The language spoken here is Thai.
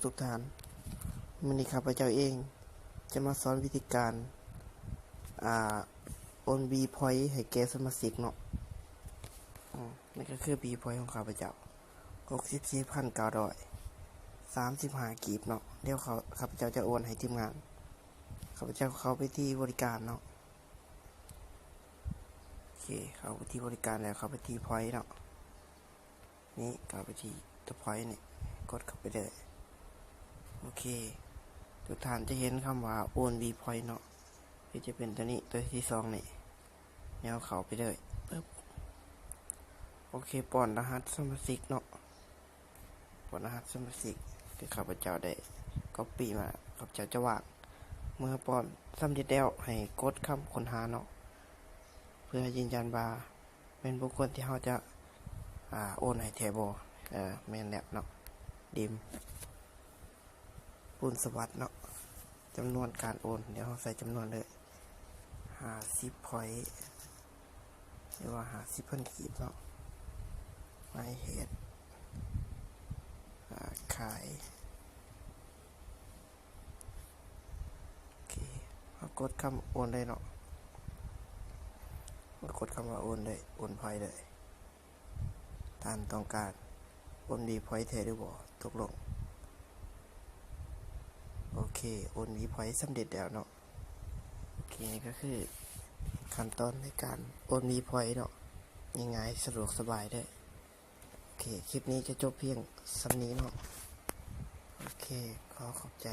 ทุกท่านวันนี้ข้าพเจ้าเองจะมาสอนวิธีการโอน B point ให้แก่สมาชิกเนาะนี่ก็คือ B point ของข้าพเจ้า64,935 กีบเนาะเดี๋ยวข้าพเจ้าจะโอนให้ทีมงานข้าพเจ้าเข้าไปที่บริการเนาะโอเคเข้าไปที่บริการแล้วเข้าไปที่ point เนาะนี่เข้าไปที่ the point นี่กดเข้าไปเลยโอเคทุกท่านจะเห็นคำว่าโอน B point เนาะที่จะเป็นตัวนี้ตัวที่2นี่แนวเข้าไปเลยปึ๊บโอเคป้อนรหัสสมาชิกเนาะป้อนรหัสสมาชิกที่ข้าพเจ้าได้copyมาข้าพเจ้าจะวางเมื่อป้อนสำเร็จแล้วให้กดคำค้นหาเนาะเพื่อยืนยันว่าเป็นบุคคลที่เราจะโอนให้แทบแม่นแล้วเนาะดิมปุณสวัสดิ์เนาะจำนวนการโอนเดี๋ยวเราใส่จำนวนเลย50 point หรือว่า50,000 กีบเนาะไม่เหตุขายโอเคเรากดคำโอนเลยเนาะกดคำว่าโอนเลยโอนพอยเลยท่านต้องการโอนดีพอยเทหรือบ่ตกลงโอเคโอนดีพอยสำเร็จแล้วเนาะโอเคนี่ก็คือขั้นตอนในการโอนดีพอยเนาะง่ายๆสะดวกสบายได้โอเคคลิปนี้จะจบเพียงสำนี้เนาะโอเคขอบใจ